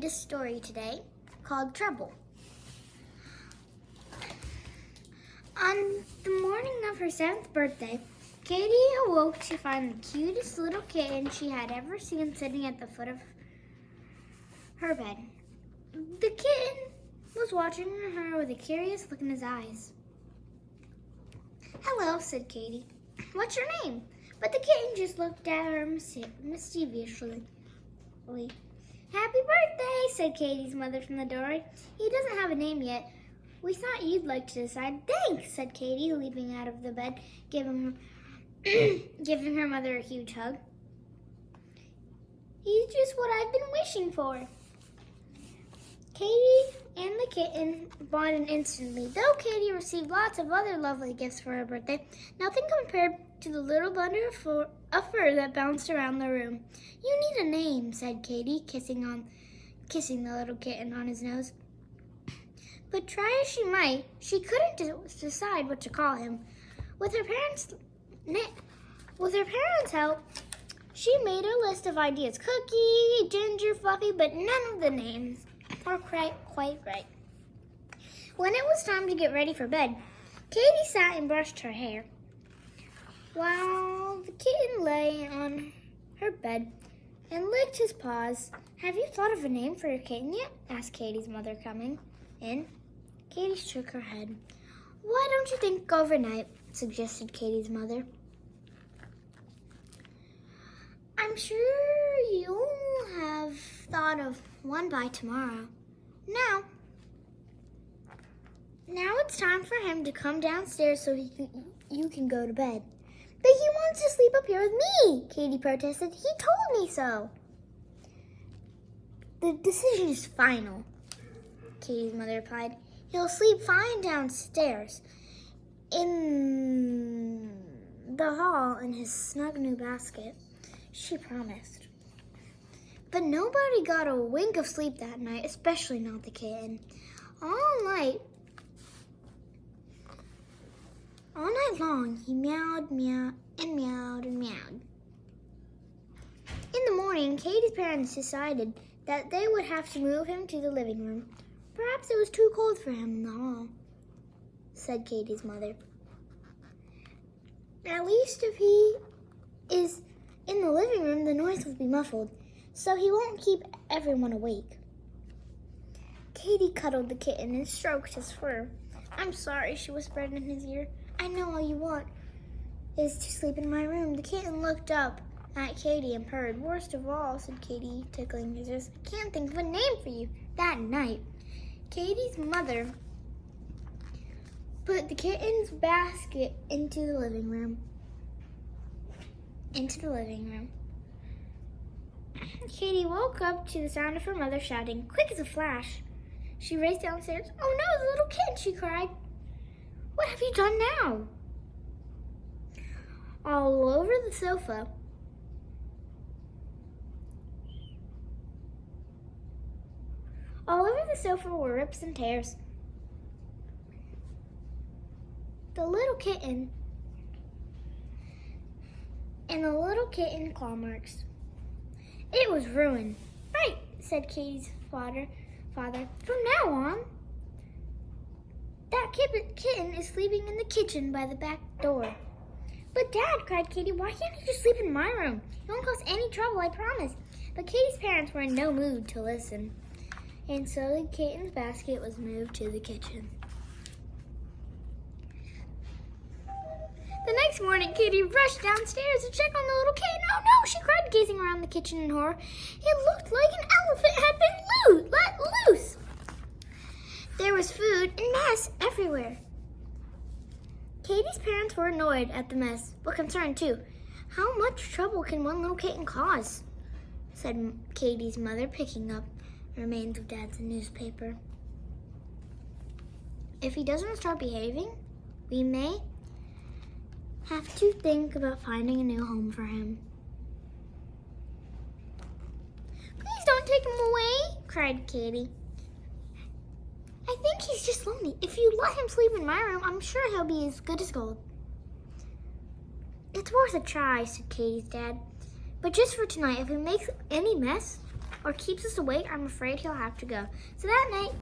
read a story today called Trouble. On the morning of her 7th birthday, Katie awoke to find the cutest little kitten she had ever seen sitting at the foot of her bed. The kitten was watching her with a curious look in his eyes. "Hello," said Katie. "What's your name?" But the kitten just looked at her mischievously. "Happy birthday," said Katie's mother from the doorway. "He doesn't have a name yet. We thought you'd like to decide." "Thanks," said Katie, leaping out of the bed, giving her mother a huge hug. "He's just what I've been wishing for." Katie and the kitten bonded instantly. Though Katie received lots of other lovely gifts for her birthday, nothing compared to the little bundle of fur that bounced around the room. "You need a name," said Katie, kissing the little kitten on his nose. But try as she might, she couldn't decide what to call him. With her parents' help, she made a list of ideas: Cookie, Ginger, Fluffy, but none of the names were quite right. When it was time to get ready for bed, Katie sat and brushed her hair, while the kitten lay on her bed and licked his paws. "Have you thought of a name for your kitten yet?" asked Katie's mother, coming in. Katie shook her head. "Why don't you think overnight?" suggested Katie's mother. "I'm sure you'll have thought of one by tomorrow. Now it's time for him to come downstairs so you can go to bed." "But he wants to sleep up here with me," Katie protested. "He told me so." "The decision is final," Katie's mother replied. "He'll sleep fine downstairs in the hall in his snug new basket," she promised. But nobody got a wink of sleep that night, especially not the kitten. All night long, he meowed, meowed, and meowed, and meowed. In the morning, Katie's parents decided that they would have to move him to the living room. "Perhaps it was too cold for him in the hall," said Katie's mother. "At least if he is in the living room, the noise will be muffled, so he won't keep everyone awake." Katie cuddled the kitten and stroked his fur. "I'm sorry," she whispered in his ear. "I know all you want is to sleep in my room." The kitten looked up at Katie and purred. "Worst of all," said Katie, tickling his ears, "I can't think of a name for you." That night, Katie's mother put the kitten's basket into the living room. Katie woke up to the sound of her mother shouting. Quick as a flash, she raced downstairs. "Oh no, the little kitten," she cried. "What have you done now?" All over the sofa were rips and tears. The little kitten claw marks. It was ruined. "Right," said Katie's father. "From now on, that kitten is sleeping in the kitchen by the back door." "But Dad," cried Katie, "why can't he just sleep in my room? It won't cause any trouble, I promise." But Katie's parents were in no mood to listen, and so the kitten's basket was moved to the kitchen. The next morning, Katie rushed downstairs to check on the little kitten. "Oh no," she cried, gazing around the kitchen in horror. It looked like an elephant had been let loose. There was food and mess everywhere. Katie's parents were annoyed at the mess, but concerned too. "How much trouble can one little kitten cause?" said Katie's mother, picking up remains of Dad's newspaper. "If he doesn't start behaving, we may have to think about finding a new home for him." "Please don't take him away," cried Katie. "I think he's just lonely. If you let him sleep in my room, I'm sure he'll be as good as gold." "It's worth a try," said Katie's dad. "But just for tonight, if he makes any mess, or keeps us awake, I'm afraid he'll have to go. So that night,